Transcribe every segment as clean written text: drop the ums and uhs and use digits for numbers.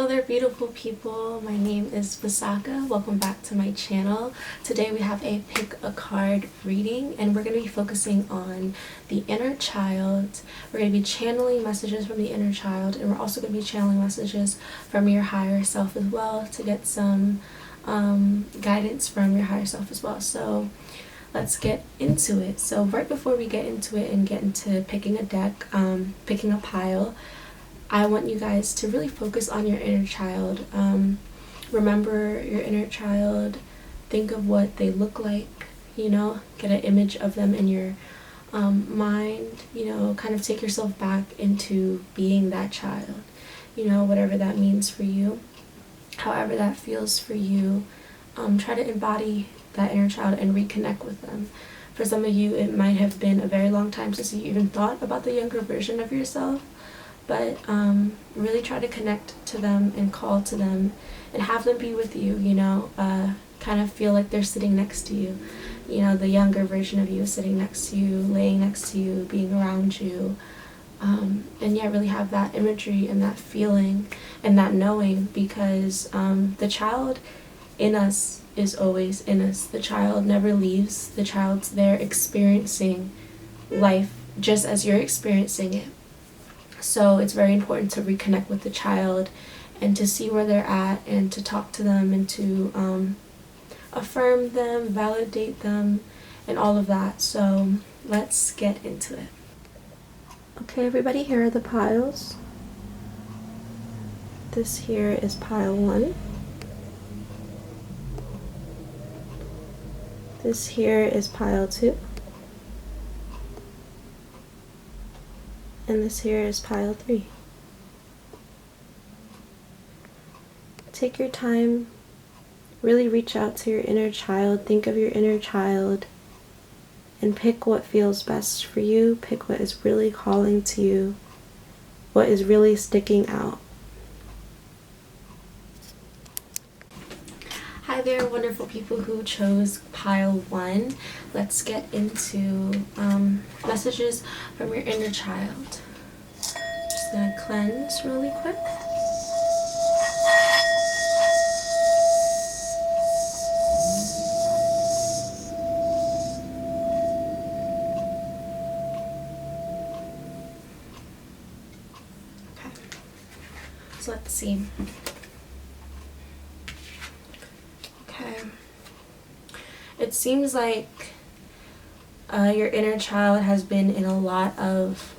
there, beautiful people. My name is Visakha. Welcome back to my channel. Today we have a pick a card reading, and we're going to be focusing on the inner child. We're going to be channeling messages from the inner child, and we're also going to be channeling messages from your higher self as well to get some guidance from your higher self as well. So let's get into it. So right before we get into it and get into picking a deck, picking a pile, I want you guys to really focus on your inner child. Remember your inner child. Think of what they look like, get an image of them in your mind, kind of take yourself back into being that child, whatever that means for you, however that feels for you. Try to embody that inner child and reconnect with them. For some of you, it might have been a very long time since you even thought about the younger version of yourself. But really try to connect to them and call to them and have them be with you, kind of feel like they're sitting next to you. The younger version of you is sitting next to you, laying next to you, being around you. And yeah, really have that imagery and that feeling and that knowing, because the child in us is always in us. The child never leaves. The child's there experiencing life just as you're experiencing it. So it's very important to reconnect with the child and to see where they're at and to talk to them and to affirm them, validate them, and all of that. So let's get into it. Okay, everybody, here are the piles. This here is pile 1. This here is pile 2. And this here is pile 3. Take your time, really reach out to your inner child, think of your inner child, and pick what feels best for you, pick what is really calling to you, what is really sticking out. Hi there, wonderful people who chose pile 1. Let's get into messages from your inner child. Just gonna cleanse really quick. Okay, so let's see. It seems like your inner child has been in a lot of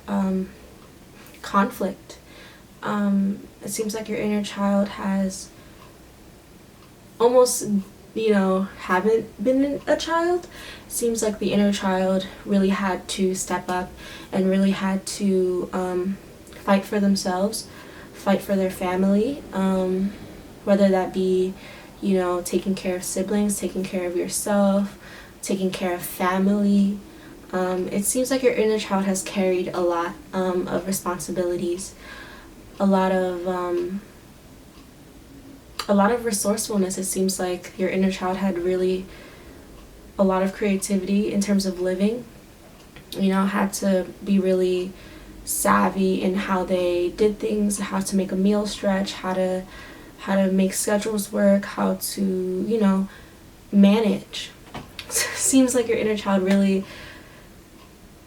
conflict. It seems like your inner child has almost, haven't been a child. It seems like the inner child really had to step up and really had to fight for themselves, fight for their family, whether that be taking care of siblings, taking care of yourself, taking care of family. It seems like your inner child has carried a lot of responsibilities, a lot of resourcefulness. It seems like your inner child had really a lot of creativity in terms of living, had to be really savvy in how they did things, how to make a meal stretch, how to make schedules work, how to, manage. Seems like your inner child really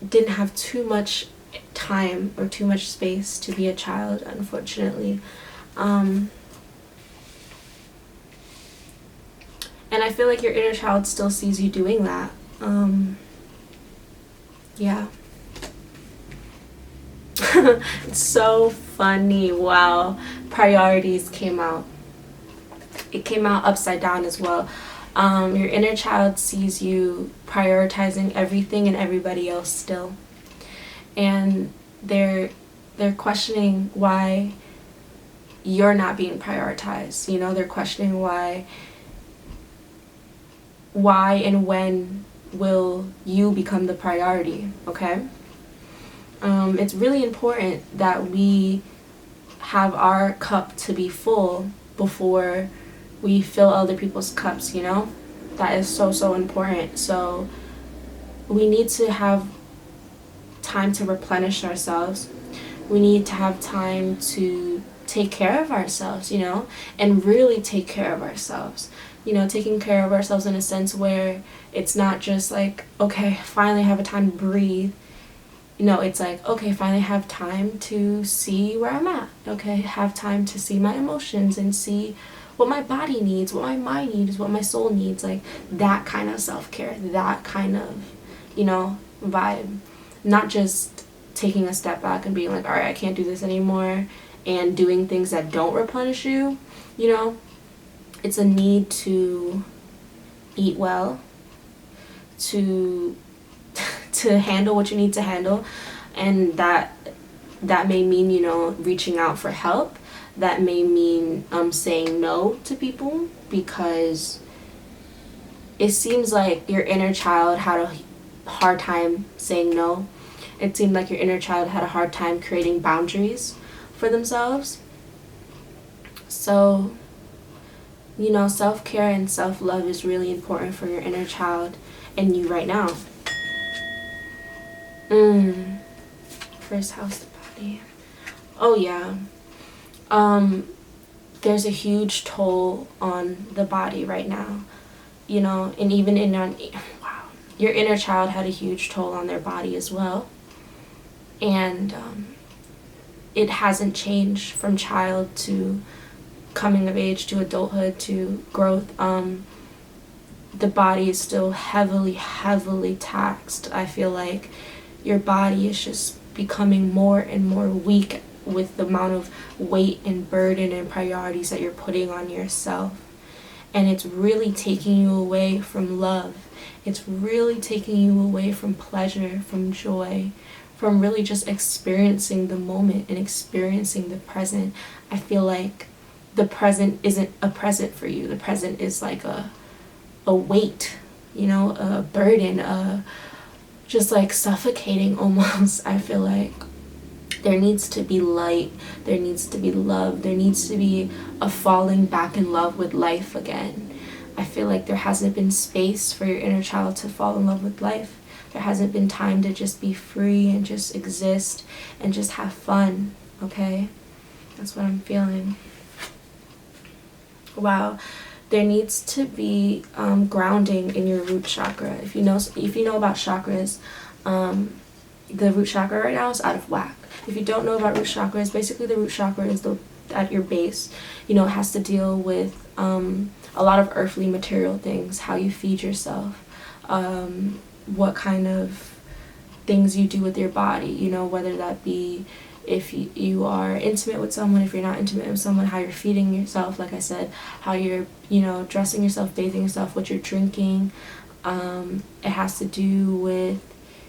didn't have too much time or too much space to be a child, unfortunately. And I feel like your inner child still sees you doing that. Yeah. It's so funny. Wow. Priorities came out. It came out upside down as well. Your inner child sees you prioritizing everything and everybody else still. And they're questioning why you're not being prioritized. They're questioning why and when will you become the priority, okay? It's really important that we have our cup to be full before we fill other people's cups, That is so important. So we need to have time to replenish ourselves. We need to have time to take care of ourselves, you know, and really take care of ourselves. You know, taking care of ourselves in a sense where it's not just like, okay, finally have a time to breathe. You know, it's like, okay, finally have time to see where I'm at. Okay, have time to see my emotions and see what my body needs, what my mind needs, what my soul needs. Like that kind of self-care, that kind of, you know, vibe. Not just taking a step back and being like, all right, I can't do this anymore, and doing things that don't replenish you, you know. It's a need to eat well, to handle what you need to handle, and that may mean, you know, reaching out for help. That may mean saying no to people, because it seems like your inner child had a hard time saying no. It seemed like your inner child had a hard time creating boundaries for themselves. So, you know, self-care and self-love is really important for your inner child and you right now. First house, the body. Oh yeah. There's a huge toll on the body right now. You know, and even your inner child had a huge toll on their body as well. And it hasn't changed from child to coming of age to adulthood to growth. The body is still heavily taxed. I feel like your body is just becoming more and more weak with the amount of weight and burden and priorities that you're putting on yourself. And it's really taking you away from love. It's really taking you away from pleasure, from joy, from really just experiencing the moment and experiencing the present. I feel like the present isn't a present for you. The present is like a weight, you know, a burden, just like suffocating almost. I feel like there needs to be light, there needs to be love, there needs to be a falling back in love with life again. I feel like there hasn't been space for your inner child to fall in love with life. There hasn't been time to just be free and just exist and just have fun, okay? That's what I'm feeling. Wow. There needs to be grounding in your root chakra. If you know about chakras, the root chakra right now is out of whack. If you don't know about root chakras, basically the root chakra is at your base. You know, it has to deal with a lot of earthly material things, how you feed yourself, what kind of things you do with your body, you know, whether that be if you are intimate with someone, if you're not intimate with someone, how you're feeding yourself, like I said, how you're, you know, dressing yourself, bathing yourself, what you're drinking. It has to do with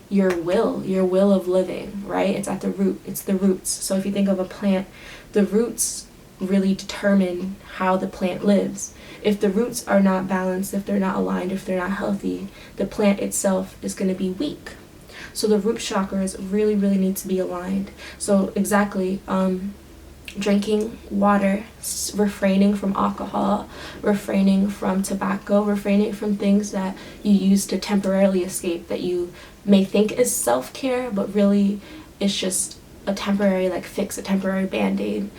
your will of living, right? It's at the root. It's the roots. So if you think of a plant, the roots really determine how the plant lives. If the roots are not balanced, if they're not aligned, if they're not healthy, the plant itself is going to be weak. So the root chakras really need to be aligned. So exactly, drinking water, refraining from alcohol, refraining from tobacco, refraining from things that you use to temporarily escape, that you may think is self-care, but really it's just a temporary like fix, a temporary band-aid.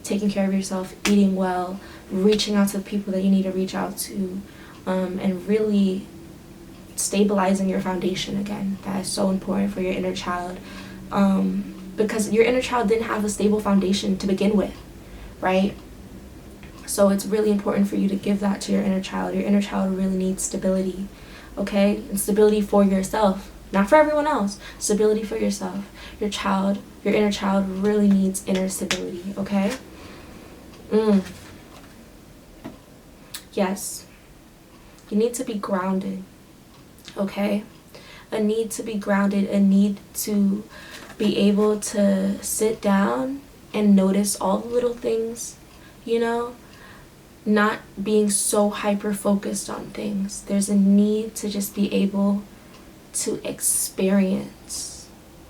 Taking care of yourself, eating well, reaching out to the people that you need to reach out to, and really stabilizing your foundation again. That is so important for your inner child, because your inner child didn't have a stable foundation to begin with, right? So it's really important for you to give that to your inner child. Your inner child really needs stability, okay? And stability for yourself, not for everyone else. Stability for yourself. Your inner child really needs inner stability, okay? Yes. You need to be grounded, okay? A need to be grounded, a need to be able to sit down and notice all the little things, you know? Not being so hyper-focused on things. There's a need to just be able to experience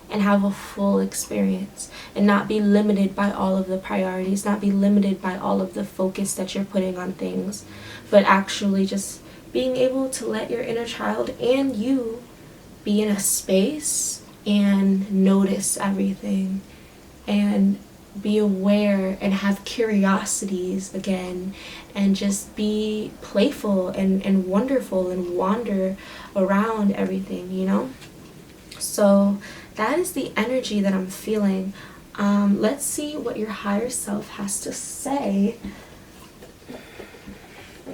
and have a full experience and not be limited by all of the priorities, not be limited by all of the focus that you're putting on things, but actually just being able to let your inner child and you be in a space and notice everything and be aware and have curiosities again, and just be playful and wonderful and wander around everything, you know? So that is the energy that I'm feeling. Let's see what your higher self has to say.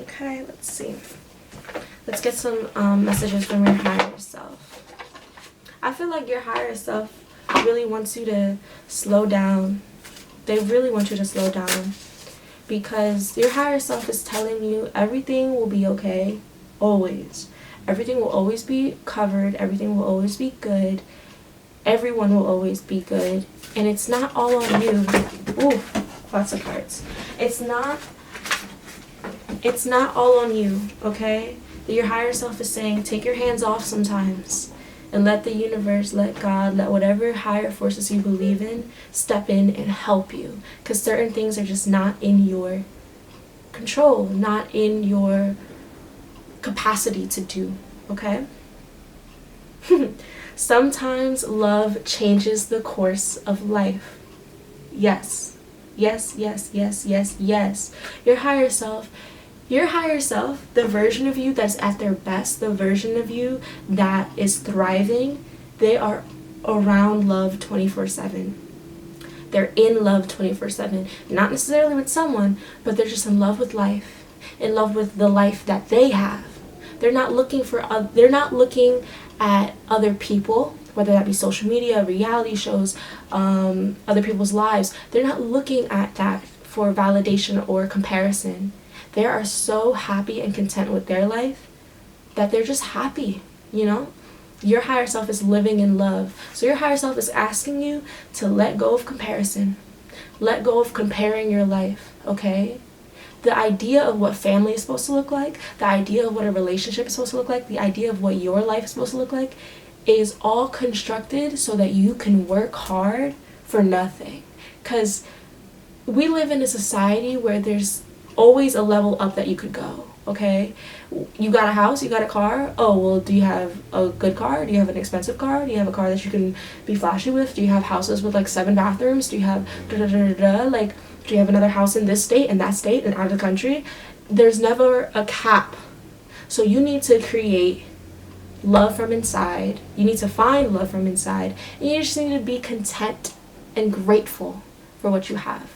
Okay, let's see. Let's get some messages from your higher self. I feel like your higher self really wants you to slow down. They really want you to slow down, because your higher self is telling you everything will be okay, always. Everything will always be covered. Everything will always be good. Everyone will always be good. And it's not all on you. Ooh, lots of cards. It's not all on you, okay? Your higher self is saying, take your hands off sometimes and let the universe, let God, let whatever higher forces you believe in step in and help you. Because certain things are just not in your control, not in your capacity to do, okay? Sometimes love changes the course of life. Yes. Yes, yes, yes, yes, yes. Your higher self, the version of you that's at their best, the version of you that is thriving, they are around love 24/7. They're in love 24/7. Not necessarily with someone, but they're just in love with life, in love with the life that they have. They're not looking at other people, whether that be social media, reality shows, other people's lives. They're not looking at that for validation or comparison. They are so happy and content with their life that they're just happy, you know? Your higher self is living in love. So your higher self is asking you to let go of comparison. Let go of comparing your life, okay? The idea of what family is supposed to look like, the idea of what a relationship is supposed to look like, the idea of what your life is supposed to look like is all constructed so that you can work hard for nothing. Because we live in a society where there's always a level up that you could go, okay? You got a house, you got a car. Oh, well, do you have a good car? Do you have an expensive car? Do you have a car that you can be flashy with? Do you have houses with like 7 bathrooms? Do you have like, do you have another house in this state and that state and out of the country? There's never a cap. So you need to create love from inside. You need to find love from inside. And you just need to be content and grateful for what you have.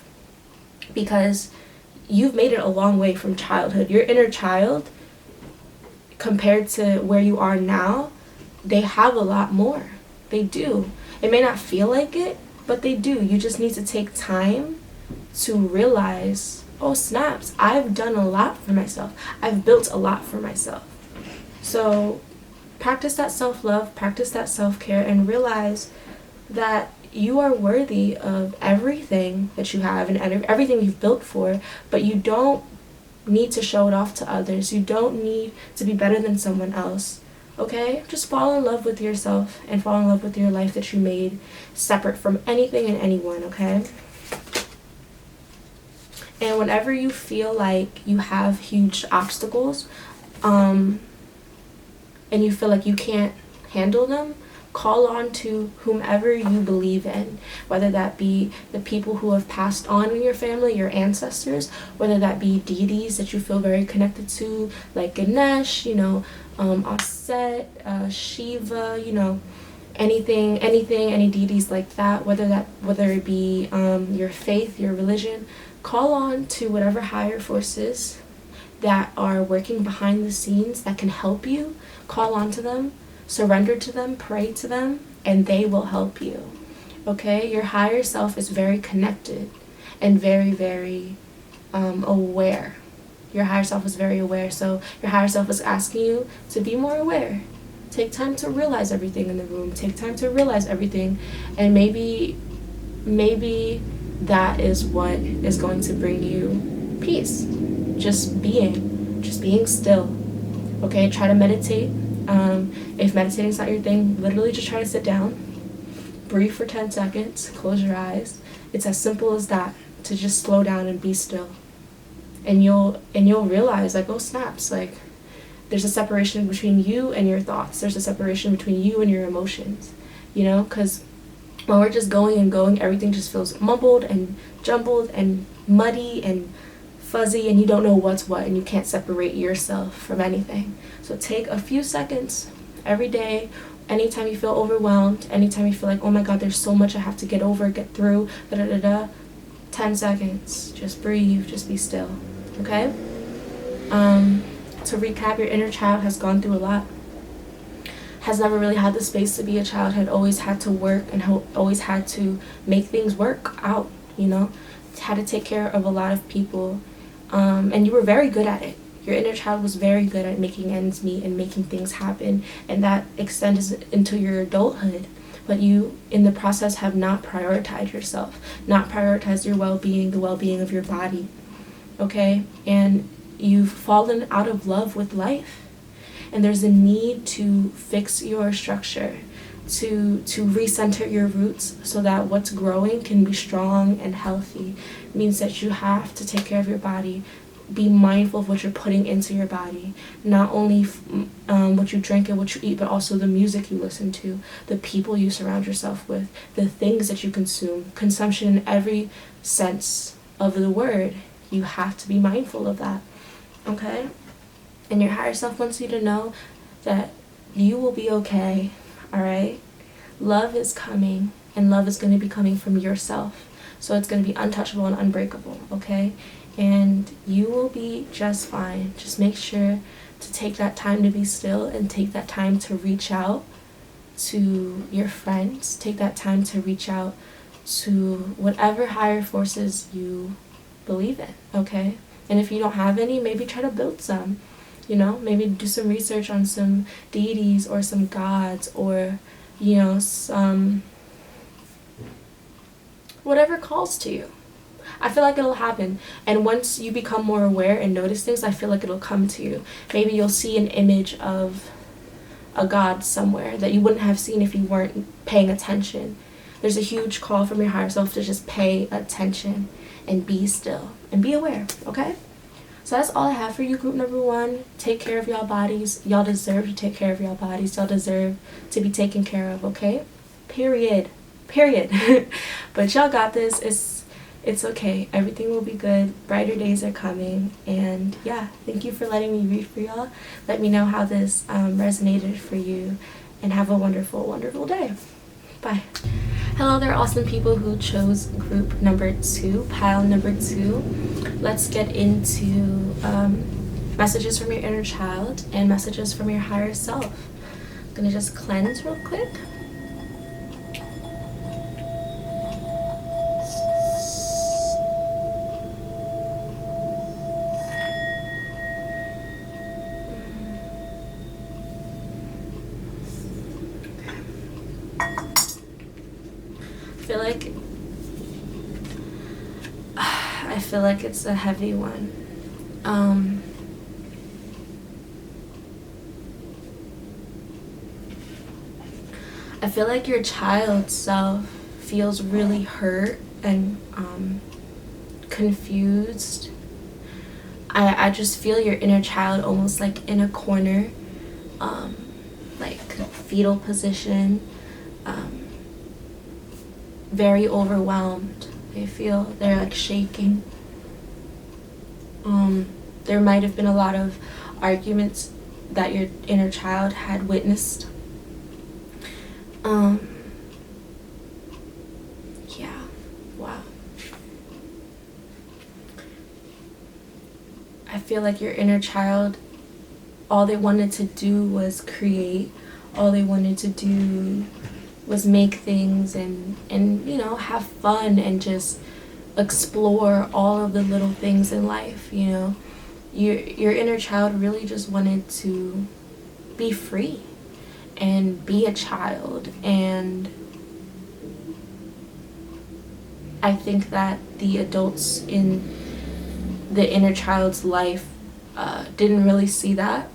Because you've made it a long way from childhood. Your inner child, compared to where you are now, they have a lot more. They do. It may not feel like it, but they do. You just need to take time to realize, oh snaps, I've done a lot for myself. I've built a lot for myself. So practice that self-love, practice that self-care, and realize that you are worthy of everything that you have and everything you've built for, but you don't need to show it off to others. You don't need to be better than someone else, okay? Just fall in love with yourself and fall in love with your life that you made separate from anything and anyone, okay? And whenever you feel like you have huge obstacles, and you feel like you can't handle them, call on to whomever you believe in, whether that be the people who have passed on in your family, your ancestors, whether that be deities that you feel very connected to, like Ganesh, Aset, Shiva, any deities like that, whether it be your faith, your religion. Call on to whatever higher forces that are working behind the scenes that can help you. Call on to them, surrender to them, pray to them, and they will help you. Okay? Your higher self is very connected and very, very aware. Your higher self is very aware. So your higher self is asking you to be more aware. Take time to realize everything in the room. Take time to realize everything. And maybe that is what is going to bring you peace. Just being still. Okay? Try to meditate. If meditating is not your thing, literally just try to sit down, breathe for 10 seconds, close your eyes. It's as simple as that, to just slow down and be still. And you'll realize, like, oh snaps, like there's a separation between you and your thoughts. There's a separation between you and your emotions, because when we're just going and going, everything just feels mumbled and jumbled and muddy and fuzzy, and you don't know what's what, and you can't separate yourself from anything. So take a few seconds every day, anytime you feel overwhelmed, anytime you feel like, oh my god, there's so much I have to get over, get through, 10 seconds, just breathe, just be still, okay? To recap, your inner child has gone through a lot, has never really had the space to be a child, had always had to work and always had to make things work out, you know, had to take care of a lot of people, and you were very good at it. Your inner child was very good at making ends meet and making things happen, and that extends into your adulthood. But you, in the process, have not prioritized yourself, not prioritized your well-being, the well-being of your body, okay? And you've fallen out of love with life. And there's a need to fix your structure, to recenter your roots so that what's growing can be strong and healthy. It means that you have to take care of your body, be mindful of what you're putting into your body, not only what you drink and what you eat, but also the music you listen to, the people you surround yourself with, the things that you consume. Consumption in every sense of the word. You have to be mindful of that, okay? And your higher self wants you to know that you will be okay, all right? Love is coming, and love is going to be coming from yourself. So it's going to be untouchable and unbreakable, okay? And you will be just fine. Just make sure to take that time to be still and take that time to reach out to your friends. Take that time to reach out to whatever higher forces you believe in, okay? And if you don't have any, maybe try to build some. You know, maybe do some research on some deities or some gods, or, you know, some whatever calls to you. I feel like it'll happen. And once you become more aware and notice things, I feel like it'll come to you. Maybe you'll see an image of a god somewhere that you wouldn't have seen if you weren't paying attention. There's a huge call from your higher self to just pay attention and be still and be aware, okay? So that's all I have for you, group number 1. Take care of y'all bodies. Y'all deserve to take care of y'all bodies. Y'all deserve to be taken care of, okay? Period. But y'all got this. It's okay. Everything will be good. Brighter days are coming. And yeah, thank you for letting me read for y'all. Let me know how this resonated for you. And have a wonderful, wonderful day. Bye. Hello there, awesome people who chose group number 2, pile number 2. Let's get into messages from your inner child and messages from your higher self. I'm gonna just cleanse real quick. I feel like it's a heavy one. I feel like your child self feels really hurt and confused. I just feel your inner child almost like in a corner, like fetal position, very overwhelmed. They feel they're like shaking. There might have been a lot of arguments that your inner child had witnessed. Yeah, wow. I feel like your inner child, all they wanted to do was create. All they wanted to do was make things and you know, have fun and just explore all of the little things in life, you know. Your inner child really just wanted to be free and be a child, and I think that the adults in the inner child's life didn't really see that,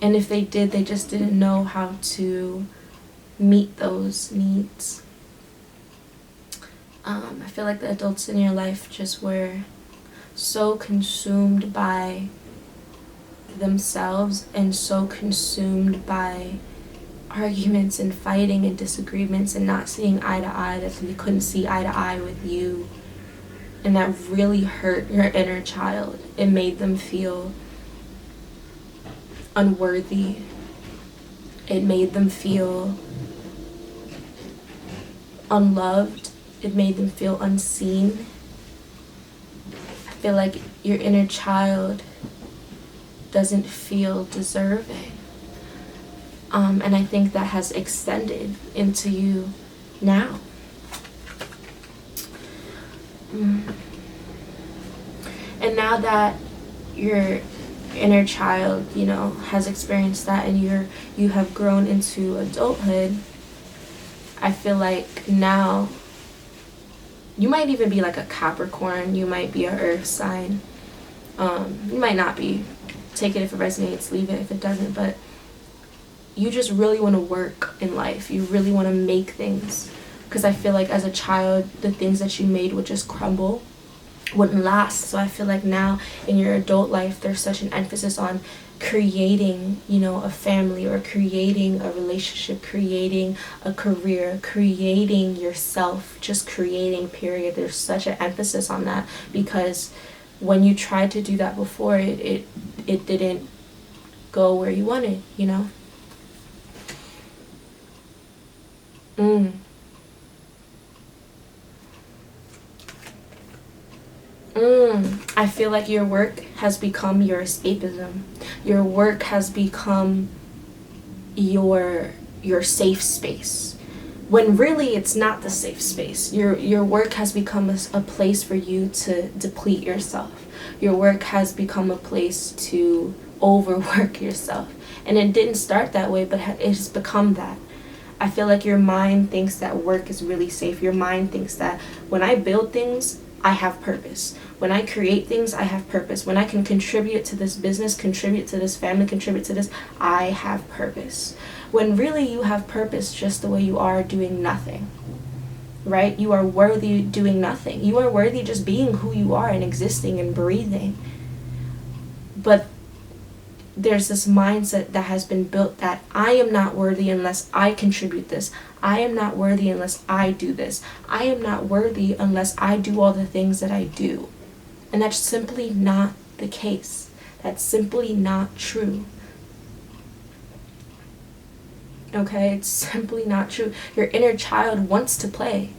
and if they did, they just didn't know how to meet those needs. I feel like the adults in your life just were so consumed by themselves and so consumed by arguments and fighting and disagreements and not seeing eye to eye, that they couldn't see eye to eye with you. And that really hurt your inner child. It made them feel unworthy. It made them feel unloved. It made them feel unseen. I feel like your inner child doesn't feel deserving. And I think that has extended into you now. And now that your inner child, you know, has experienced that, and you have grown into adulthood, I feel like now you might even be like a Capricorn, you might be an earth sign, you might not be. Take it if it resonates, leave it if it doesn't, but you just really want to work in life. You really want to make things, because I feel like as a child, the things that you made would just crumble, wouldn't last. So I feel like now in your adult life, there's such an emphasis on creating, you know, a family, or creating a relationship, creating a career, creating yourself, just creating, period. There's such an emphasis on that, because when you tried to do that before, it didn't go where you wanted, you know? I feel like your work has become your escapism. Your work has become your safe space, when really it's not the safe space. Your work has become a place for you to deplete yourself. Your work has become a place to overwork yourself. And it didn't start that way, but it has become that. I feel like your mind thinks that work is really safe. Your mind thinks that when I build things, I have purpose. When I create things, I have purpose. When I can contribute to this business, contribute to this family, contribute to this, I have purpose. When really you have purpose just the way you are, doing nothing. Right? You are worthy doing nothing. You are worthy just being who you are and existing and breathing. But there's this mindset that has been built that I am not worthy unless I contribute this. I am not worthy unless I do this. I am not worthy unless I do all the things that I do. And that's simply not the case. That's simply not true. Okay? It's simply not true. Your inner child wants to play.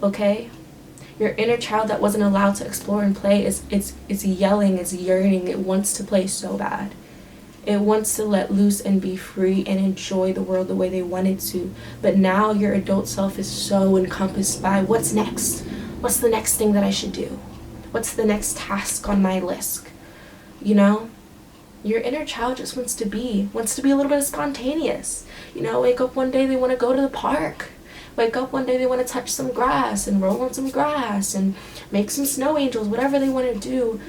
Okay? Your inner child that wasn't allowed to explore and play is yelling, is yearning. It wants to play so bad. It wants to let loose and be free and enjoy the world the way they wanted to. But now your adult self is so encompassed by what's next? What's the next thing that I should do? What's the next task on my list? You know? Your inner child just wants to be a little bit spontaneous. You know, wake up one day, they want to go to the park. Wake up one day, they want to touch some grass and roll on some grass and make some snow angels, whatever they want to do.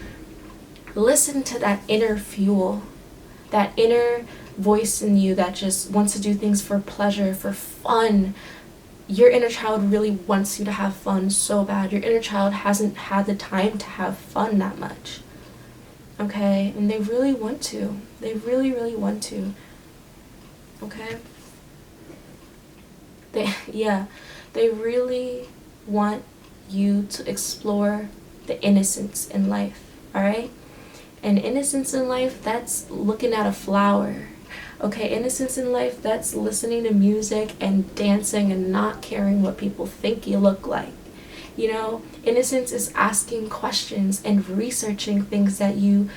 Listen to that inner fuel. That inner voice in you that just wants to do things for pleasure, for fun. Your inner child really wants you to have fun so bad. Your inner child hasn't had the time to have fun that much. Okay? And they really want to. They really, really want to. Okay? They really want you to explore the innocence in life. Alright? And innocence in life, that's looking at a flower. Okay, innocence in life, that's listening to music and dancing and not caring what people think you look like. You know, innocence is asking questions and researching things that you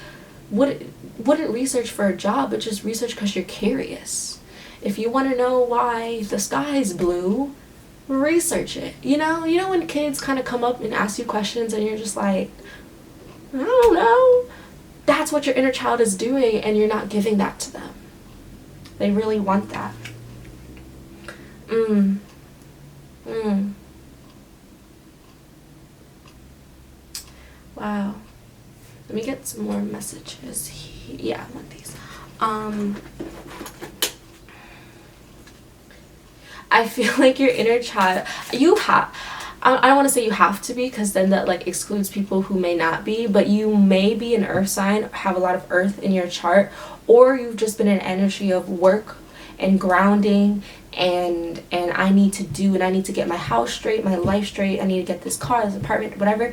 wouldn't research for a job, but just research because you're curious. If you want to know why the sky is blue, research it. You know when kids kind of come up and ask you questions and you're just like, I don't know. That's what your inner child is doing, and you're not giving that to them. They really want that. Wow. Let me get some more messages. Yeah, I want these. I feel like your inner child, I don't want to say you have to be, because then that like excludes people who may not be, but you may be an earth sign, have a lot of earth in your chart, or you've just been an energy of work and grounding and I need to do, and I need to get my house straight, my life straight, I need to get this car, this apartment, whatever.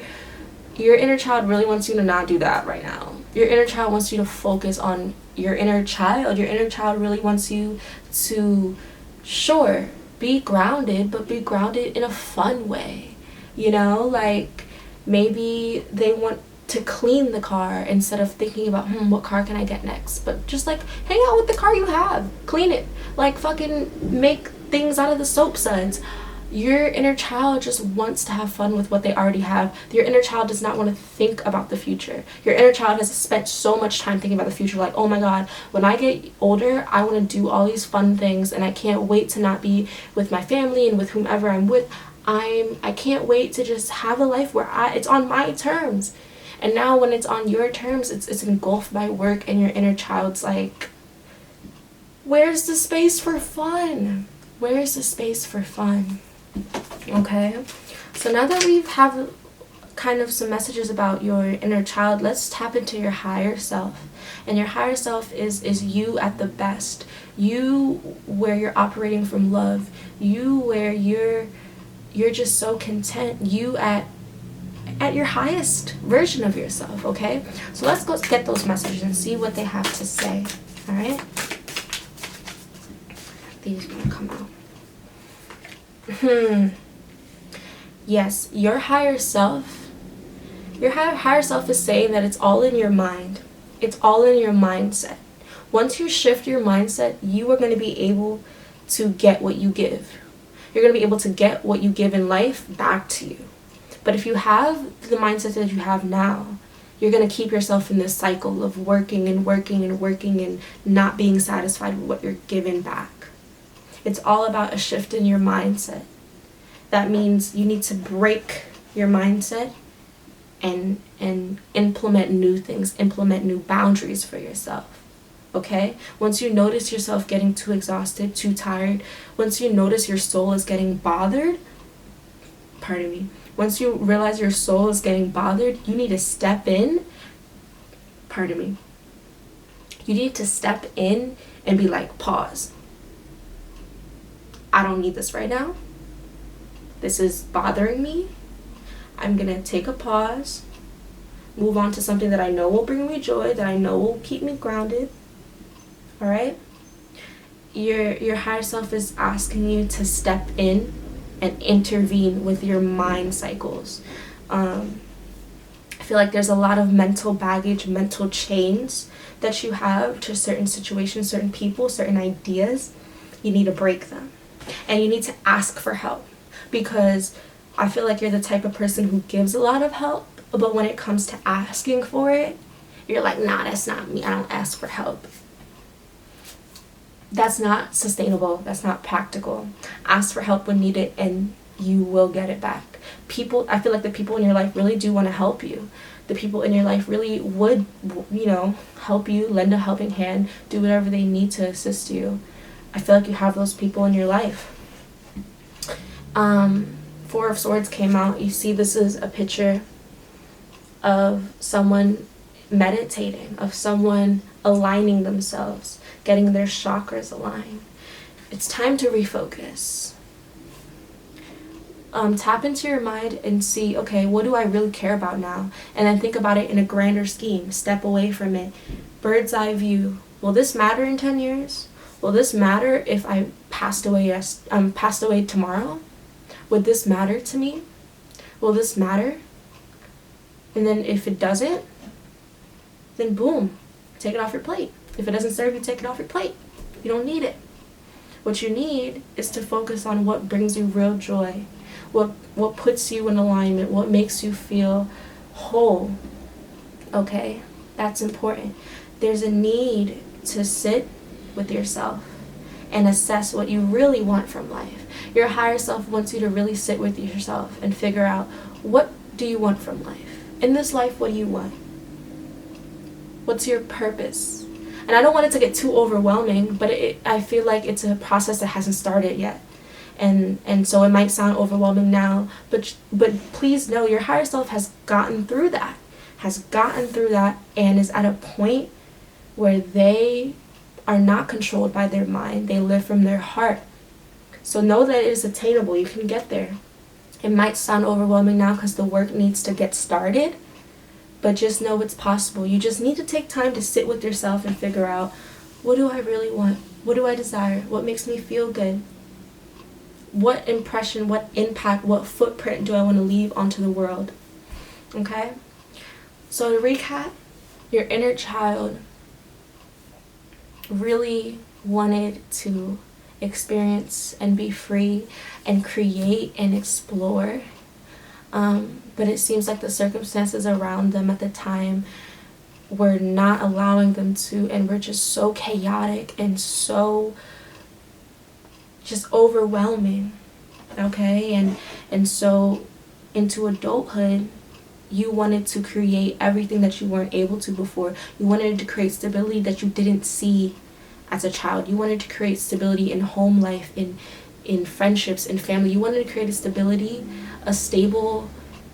Your inner child really wants you to not do that right now. Your inner child wants you to focus on your inner child. Your inner child really wants you to, sure, be grounded, but be grounded in a fun way. You know, like maybe they want to clean the car instead of thinking about, what car can I get next? But just like hang out with the car you have, clean it, like fucking make things out of the soap suds. Your inner child just wants to have fun with what they already have. Your inner child does not want to think about the future. Your inner child has spent so much time thinking about the future, like, oh my god, when I get older, I want to do all these fun things, and I can't wait to not be with my family and with whomever I'm with. I can't wait to just have a life where it's on my terms. And now when it's on your terms, it's engulfed by work, and your inner child's like, where's the space for fun? Where's the space for fun? Okay, so now that we have kind of some messages about your inner child, let's tap into your higher self. And your higher self is you at the best. You where you're operating from love. You where you're just so content. You at your highest version of yourself, okay? So let's go get those messages and see what they have to say, all right? These are gonna come out. Yes, your higher self is saying that it's all in your mind. It's all in your mindset. Once you shift your mindset, you are going to be able to get what you give. You're going to be able to get what you give in life back to you. But if you have the mindset that you have now, you're going to keep yourself in this cycle of working and working and working and not being satisfied with what you're given back. It's all about a shift in your mindset. That means you need to break your mindset and implement new things, implement new boundaries for yourself. Okay? Once you notice yourself getting too exhausted, too tired, once you notice your soul is getting bothered, once you realize your soul is getting bothered, you need to step in, you need to step in and be like, pause. I don't need this right now. This is bothering me. I'm going to take a pause, move on to something that I know will bring me joy, that I know will keep me grounded. All right? Your higher self is asking you to step in and intervene with your mind cycles. I feel like there's a lot of mental baggage, mental chains that you have to certain situations, certain people, certain ideas. You need to break them. And you need to ask for help, because I feel like you're the type of person who gives a lot of help, but when it comes to asking for it, you're like, nah, that's not me. I don't ask for help. That's not sustainable. That's not practical. Ask for help when needed and you will get it back. I feel like the people in your life really do want to help you. The people in your life really would, help you, lend a helping hand, do whatever they need to assist you. I feel like you have those people in your life. 4 of Swords came out. You see, this is a picture of someone meditating, of someone aligning themselves, getting their chakras aligned. It's time to refocus. Tap into your mind and see, okay, what do I really care about now? And then think about it in a grander scheme. Step away from it. Bird's eye view. Will this matter in 10 years? Will this matter if I passed away tomorrow? Would this matter to me? Will this matter? And then if it doesn't, then boom, take it off your plate. If it doesn't serve you, take it off your plate. You don't need it. What you need is to focus on what brings you real joy, what puts you in alignment, what makes you feel whole. Okay? That's important. There's a need to sit with yourself and assess what you really want from life. Your higher self wants you to really sit with yourself and figure out, what do you want from life? In this life, what do you want? What's your purpose? And I don't want it to get too overwhelming, but I feel like it's a process that hasn't started yet. And so it might sound overwhelming now, but please know your higher self has gotten through that, and is at a point where they are not controlled by their mind. They live from their heart. So know that it is attainable. You can get there. It might sound overwhelming now because the work needs to get started, but just know it's possible. You just need to take time to sit with yourself and figure out, what do I really want? What do I desire? What makes me feel good? What impression, what impact, what footprint do I want to leave onto the world? Okay? So to recap, your inner child really wanted to experience and be free and create and explore. But it seems like the circumstances around them at the time were not allowing them to, and were just so chaotic and so just overwhelming. Okay? And so into adulthood, you wanted to create everything that you weren't able to before. You wanted to create stability that you didn't see as a child. You wanted to create stability in home life, in friendships, in family. You wanted to create a stability, a stable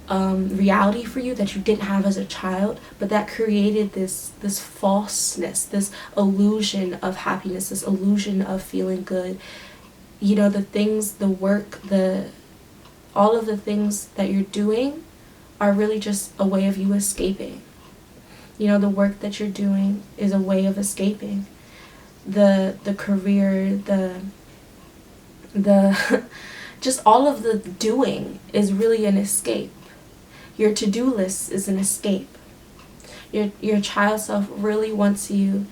reality for you that you didn't have as a child, but that created this falseness, this illusion of happiness, this illusion of feeling good. You know, the things, the work, all of the things that you're doing are really just a way of you escaping. You know, the work that you're doing is a way of escaping. The career, the just all of the doing is really an escape. Your to-do list is an escape. Your child self really wants you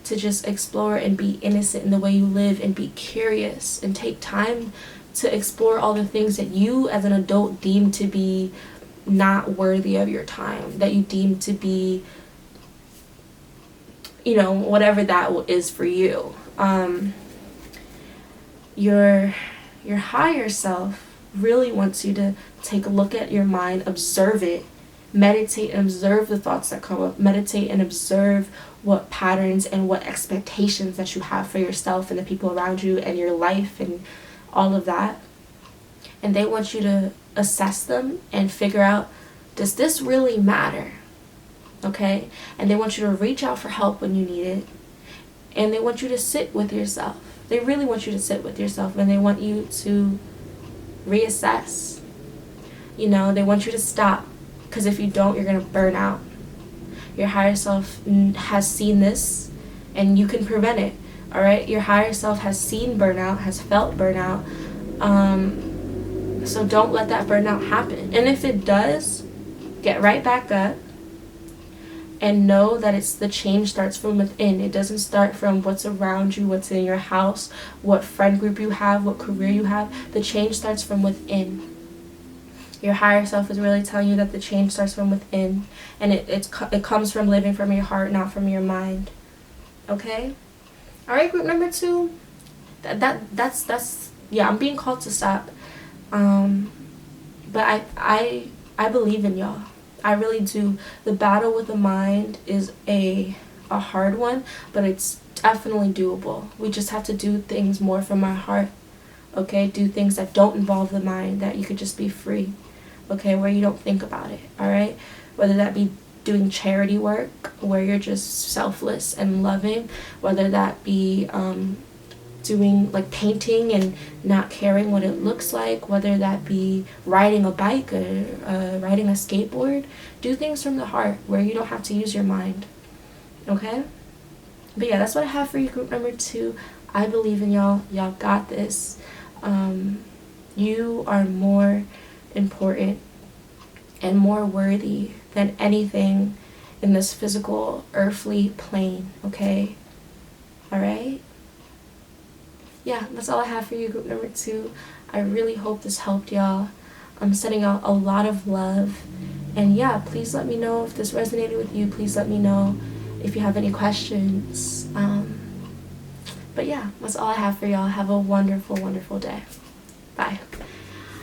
to just explore and be innocent in the way you live, and be curious and take time to explore all the things that you as an adult deem to be not worthy of your time, that you deem to be, you know, whatever that is for you. Your higher self really wants you to take a look at your mind, observe it, meditate and observe the thoughts that come up, meditate and observe what patterns and what expectations that you have for yourself and the people around you and your life and all of that. And they want you to assess them and figure out, does this really matter? Okay? And they want you to reach out for help when you need it. And they want you to sit with yourself. They really want you to sit with yourself, and they want you to reassess. You know, they want you to stop, because if you don't, you're going to burn out. Your higher self has seen this, and you can prevent it. All right? Your higher self has seen burnout, has felt burnout. So don't let that burnout happen. And if it does, get right back up and know that the change starts from within. It doesn't start from what's around you, what's in your house, what friend group you have, what career you have. The change starts from within. Your higher self is really telling you that the change starts from within, and it comes from living from your heart, not from your mind. Okay? All right, group number 2. That's yeah, I'm being called to stop. But I believe in y'all. I really do. The battle with the mind is a hard one, but it's definitely doable. We just have to do things more from our heart. Okay? Do things that don't involve the mind, that you could just be free. Okay? Where you don't think about it. All right? Whether that be doing charity work, where you're just selfless and loving, whether that be doing like painting and not caring what it looks like, whether that be riding a bike or riding a skateboard. Do things from the heart where you don't have to use your mind. Okay? But yeah, that's what I have for you, group number 2. I believe in y'all. Y'all got this. You are more important and more worthy than anything in this physical, earthly plane. Okay? Alright? Yeah, that's all I have for you, group number 2. I really hope this helped y'all. I'm sending out a lot of love. And yeah, please let me know if this resonated with you. Please let me know if you have any questions. But yeah, that's all I have for y'all. Have a wonderful, wonderful day. Bye.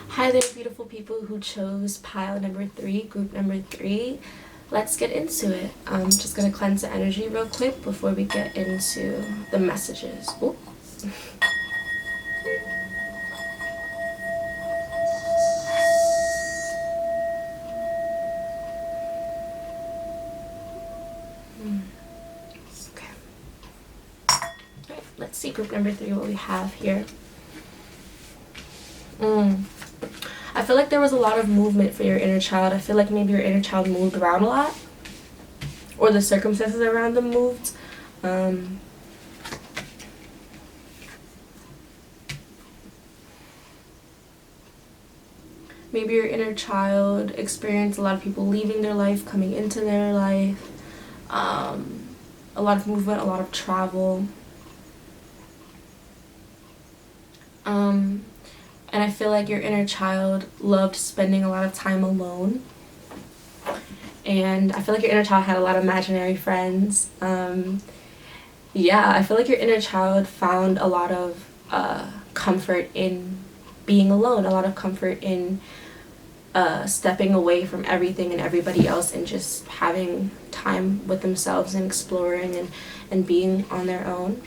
Hi there, beautiful people who chose pile number 3, group number 3. Let's get into it. I'm just going to cleanse the energy real quick before we get into the messages. Ooh. Okay. group number 3, what we have here. I feel like there was a lot of movement for your inner child. I feel like maybe your inner child moved around a lot, or the circumstances around them moved. Maybe your inner child experienced a lot of people leaving their life, coming into their life. A lot of movement, a lot of travel. And I feel like your inner child loved spending a lot of time alone. And I feel like your inner child had a lot of imaginary friends. Yeah, I feel like your inner child found a lot of comfort in being alone, a lot of comfort in stepping away from everything and everybody else and just having time with themselves and exploring and being on their own.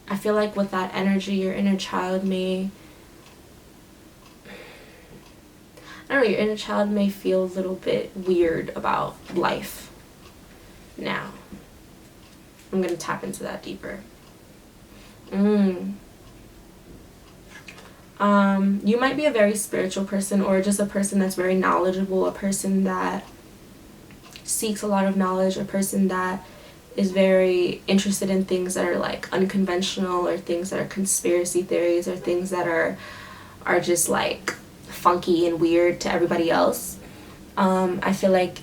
I feel like with that energy, your inner child may, I don't know, your inner child may feel a little bit weird about life now. I'm going to tap into that deeper. You might be a very spiritual person, or just a person that's very knowledgeable, a person that seeks a lot of knowledge, a person that is very interested in things that are like unconventional, or things that are conspiracy theories, or things that are just like funky and weird to everybody else. I feel like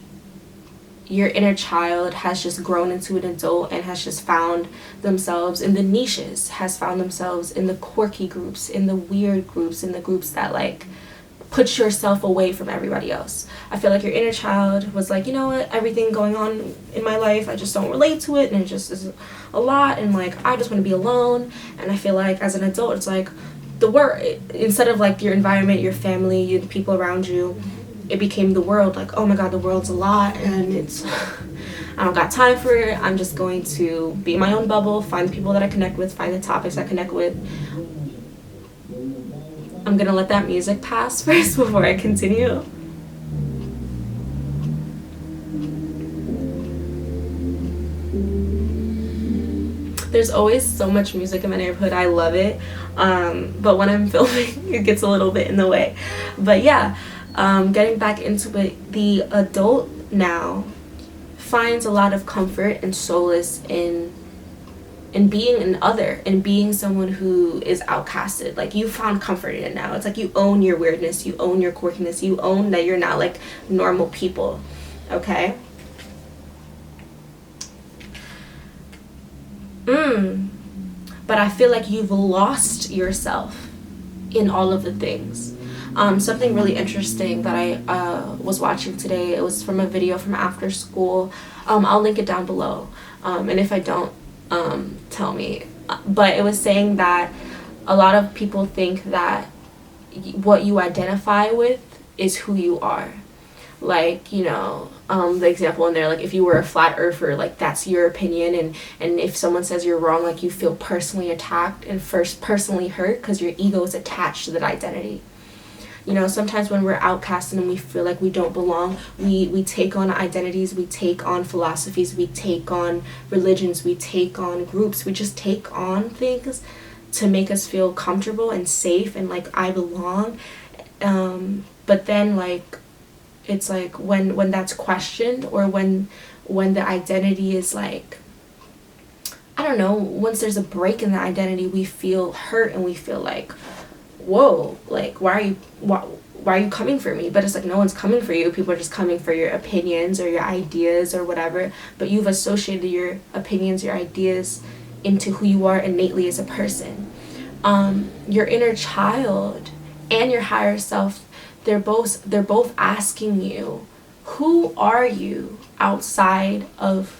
your inner child has just grown into an adult and has just found themselves in the niches, has found themselves in the quirky groups, in the weird groups, in the groups that like put yourself away from everybody else. I feel like your inner child was like, you know what, everything going on in my life, I just don't relate to it, and it just is a lot, and like I just want to be alone. And I feel like as an adult, it's like the world, instead of like your environment, your family, the people around you, it became the world. Like, oh my god, the world's a lot, and it's I don't got time for it. I'm just going to be in my own bubble, find the people that I connect with, find the topics I connect with. I'm gonna let that music pass first before I continue. There's always so much music in my neighborhood. I love it. But when I'm filming, it gets a little bit in the way. But yeah, getting back into it, the adult now finds a lot of comfort and solace in being an other, and being someone who is outcasted. Like, you found comfort in it now. It's like you own your weirdness, you own your quirkiness, you own that you're not like normal people. Okay? But I feel like you've lost yourself in all of the things. Something really interesting that I was watching today, it was from a video from after school. I'll link it down below, and if I don't, tell me. But it was saying that a lot of people think that what you identify with is who you are. Like, you know, the example in there, like if you were a flat earther, like that's your opinion, and if someone says you're wrong, like you feel personally attacked and first personally hurt because your ego is attached to that identity. You know, sometimes when we're outcasted and we feel like we don't belong, we take on identities, we take on philosophies, we take on religions, we take on groups, we just take on things to make us feel comfortable and safe and like I belong. But then like, it's like when that's questioned, or when the identity is like, I don't know, once there's a break in the identity, we feel hurt and we feel like, whoa, like why are you coming for me? But it's like, no one's coming for you. People are just coming for your opinions or your ideas or whatever, but you've associated your opinions, your ideas into who you are innately as a person. Your inner child and your higher self, they're both asking you, who are you outside of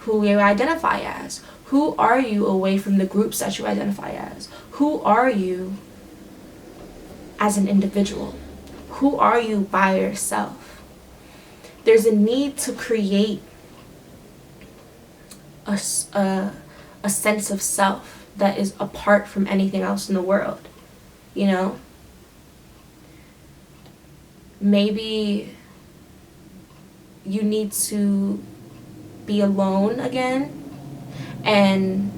who you identify as? Who are you away from the groups that you identify as? Who are you as an individual? Who are you by yourself? There's a need to create a sense of self that is apart from anything else in the world, you know? Maybe you need to be alone again and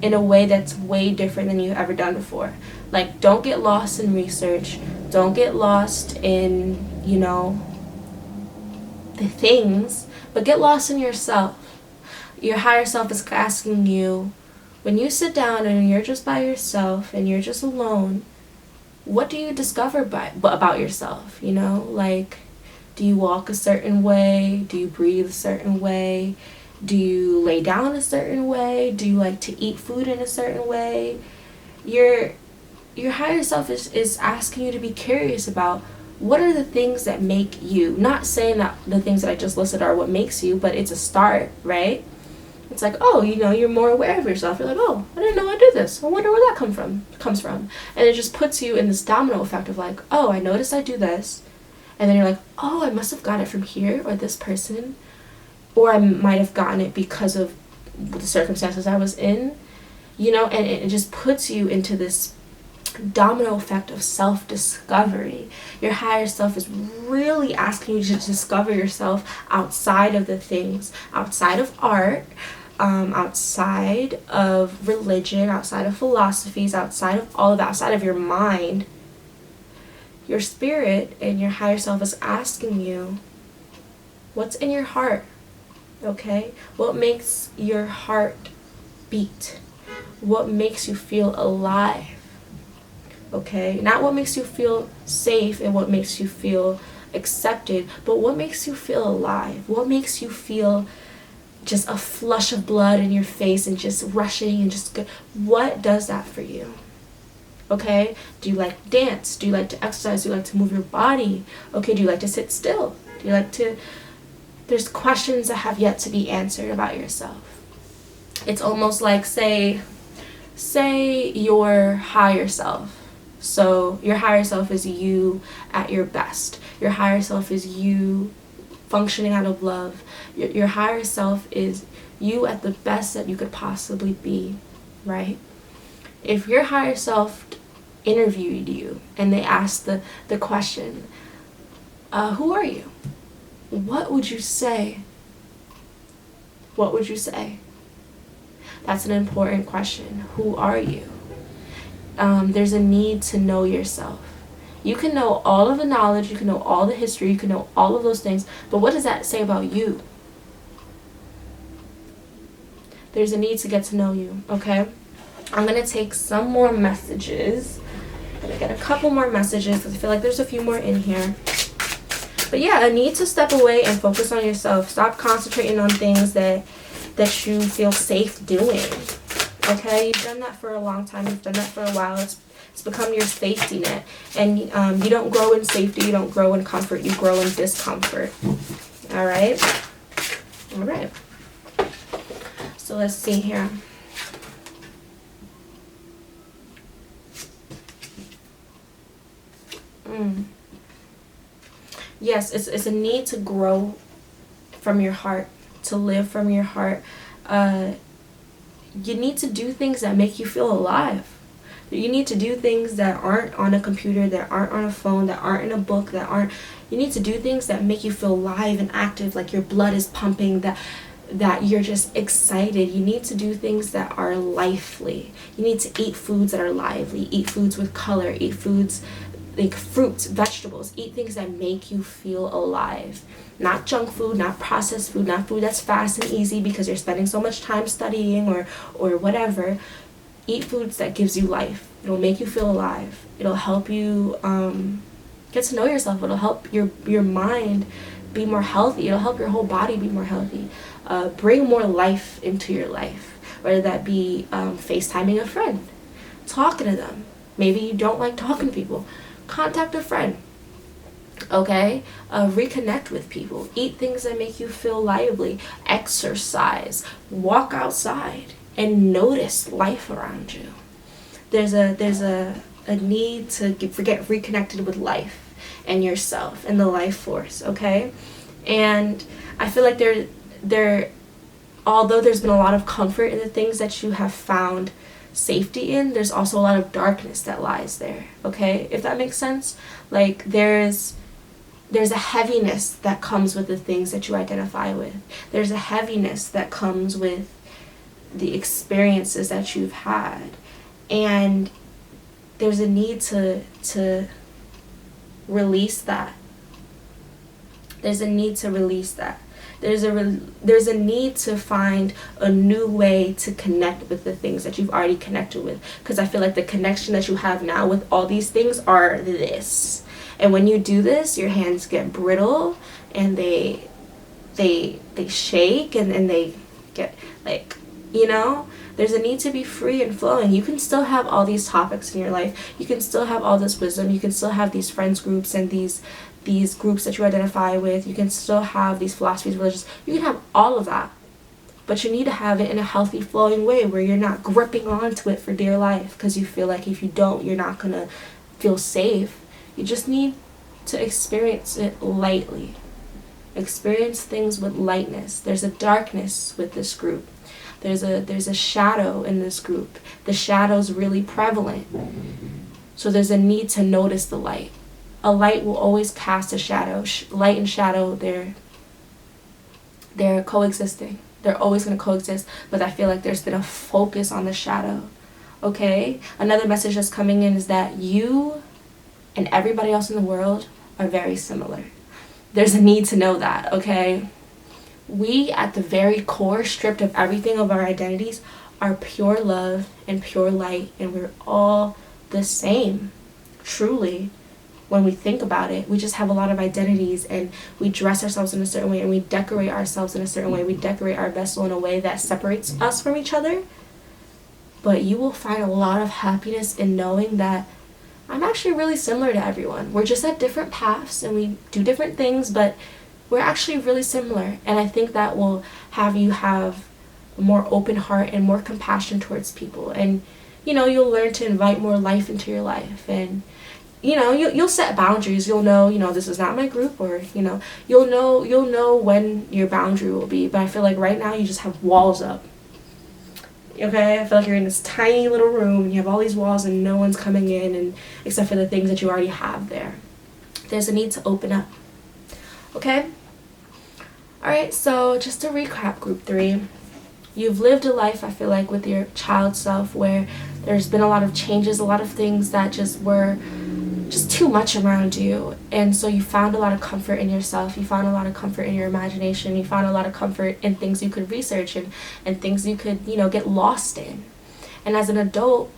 in a way that's way different than you've ever done before. Like, don't get lost in research. Don't get lost in, you know, the things, but get lost in yourself. Your higher self is asking you, when you sit down and you're just by yourself and you're just alone, what do you discover about yourself? You know, like, do you walk a certain way? Do you breathe a certain way? Do you lay down a certain way? Do you like to eat food in a certain way? Your higher self is asking you to be curious about what are the things that make you. Not saying that the things that I just listed are what makes you, but it's a start, right? It's like, oh, you know, you're more aware of yourself. You're like, oh, I didn't know I did this. I wonder where that comes from. And it just puts you in this domino effect of like, oh, I noticed I do this. And then you're like, oh, I must have got it from here or this person. Or I might have gotten it because of the circumstances I was in. You know, and it just puts you into this domino effect of self-discovery. Your higher self is really asking you to discover yourself outside of the things, outside of art, outside of religion, outside of philosophies, outside of all of that, outside of your mind. Your spirit and your higher self is asking you, what's in your heart? Okay? What makes your heart beat? What makes you feel alive? Okay? Not what makes you feel safe and what makes you feel accepted, but what makes you feel alive? What makes you feel just a flush of blood in your face and just rushing and just good? What does that for you? Okay? Do you like to dance? Do you like to exercise? Do you like to move your body? Okay, do you like to sit still? Do you like to... There's questions that have yet to be answered about yourself. It's almost like, say your higher self. So your higher self is you at your best. Your higher self is you functioning out of love. Your higher self is you at the best that you could possibly be, right? If your higher self interviewed you and they asked the question, who are you? What would you say? What would you say? That's an important question. Who are you? There's a need to know yourself. You can know all of the knowledge, you can know all the history, you can know all of those things, but what does that say about you? There's a need to get to know you, okay? I'm going to take some more messages. I'm going to get a couple more messages because I feel like there's a few more in here. But yeah, a need to step away and focus on yourself. Stop concentrating on things that you feel safe doing. Okay, you've done that for a long time. You've done that for a while. It's become your safety net. And you don't grow in safety. You don't grow in comfort. You grow in discomfort. All right? All right. So let's see here. Yes, it's a need to grow from your heart, to live from your heart. You need to do things that make you feel alive. You need to do things that aren't on a computer, that aren't on a phone, that aren't in a book, you need to do things that make you feel alive and active, like your blood is pumping, that you're just excited. You need to do things that are lively. You need to eat foods that are lively, eat foods with color, eat foods like fruits, vegetables, eat things that make you feel alive. Not junk food, not processed food, not food that's fast and easy because you're spending so much time studying or whatever. Eat foods that gives you life. It'll make you feel alive. It'll help you get to know yourself. It'll help your mind be more healthy. It'll help your whole body be more healthy. Bring more life into your life, whether that be FaceTiming a friend, talking to them. Maybe you don't like talking to people. Contact a friend. Okay? Reconnect with people. Eat things that make you feel lively. Exercise. Walk outside and notice life around you. There's a need to get reconnected with life and yourself and the life force, okay? And I feel like although there's been a lot of comfort in the things that you have found safety in, there's also a lot of darkness that lies there, okay? If that makes sense. Like there's a heaviness that comes with the things that you identify with. There's a heaviness that comes with the experiences that you've had, and there's a need to release that. There's a need to release that. There's a need to find a new way to connect with the things that you've already connected with, because I feel like the connection that you have now with all these things are this. And when you do this, your hands get brittle and they shake and they get like, you know, there's a need to be free and flowing. You can still have all these topics in your life. You can still have all this wisdom. You can still have these friends groups and these groups that you identify with. You can still have these philosophies, religions. You can have all of that. But you need to have it in a healthy, flowing way where you're not gripping onto it for dear life because you feel like if you don't, you're not going to feel safe. You just need to experience it lightly. Experience things with lightness. There's a darkness with this group. There's a shadow in this group. The shadow's really prevalent. So there's a need to notice the light. A light will always cast a shadow. Light and shadow, they're coexisting. They're always going to coexist, but I feel like there's been a focus on the shadow. Okay? Another message that's coming in is that you and everybody else in the world are very similar. There's a need to know that, okay? We, at the very core, stripped of everything of our identities, are pure love and pure light, and we're all the same, truly. When we think about it, we just have a lot of identities, and we dress ourselves in a certain way, and we decorate ourselves in a certain way. We decorate our vessel in a way that separates us from each other. But you will find a lot of happiness in knowing that I'm actually really similar to everyone. We're just at different paths, and we do different things, but we're actually really similar. And I think that will have you have a more open heart and more compassion towards people. And, you know, you'll learn to invite more life into your life. And you know, you'll set boundaries. You'll know, you know, this is not my group, or, you know, you'll know when your boundary will be. But I feel like right now you just have walls up. Okay? I feel like you're in this tiny little room and you have all these walls and no one's coming in, and except for the things that you already have there. There's a need to open up. Okay? Alright, so just to recap, group 3. You've lived a life, I feel like, with your child self where there's been a lot of changes, a lot of things that just were just too much around you, and so you found a lot of comfort in yourself. You found a lot of comfort in your imagination. You found a lot of comfort in things you could research and things you could, you know, get lost in. And as an adult,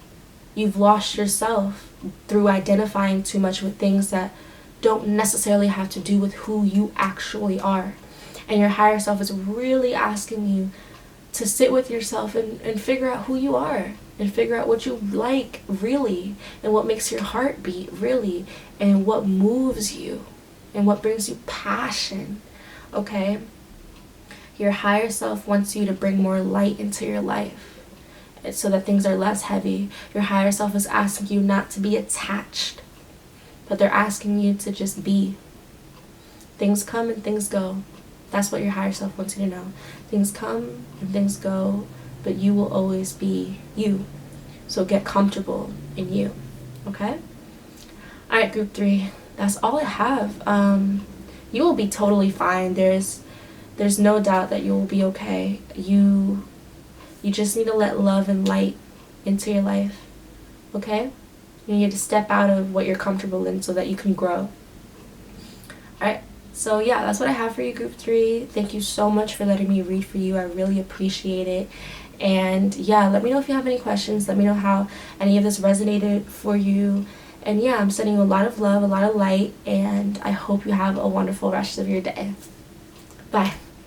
you've lost yourself through identifying too much with things that don't necessarily have to do with who you actually are. And your higher self is really asking you to sit with yourself and figure out who you are, and figure out what you like really, and what makes your heart beat really, and what moves you, and what brings you passion. Okay? Your higher self wants you to bring more light into your life so that things are less heavy. Your higher self is asking you not to be attached, but they're asking you to just be. Things come and things go. That's what your higher self wants you to know. Things come and things go, but you will always be you. So get comfortable in you. Okay? Alright, group 3. That's all I have. You will be totally fine. There's no doubt that you will be okay. You just need to let love and light into your life. Okay? You need to step out of what you're comfortable in so that you can grow. Alright? So yeah, that's what I have for you, group 3. Thank you so much for letting me read for you. I really appreciate it. And yeah, let me know if you have any questions. Let me know how any of this resonated for you. And yeah, I'm sending you a lot of love, a lot of light, and I hope you have a wonderful rest of your day. Bye.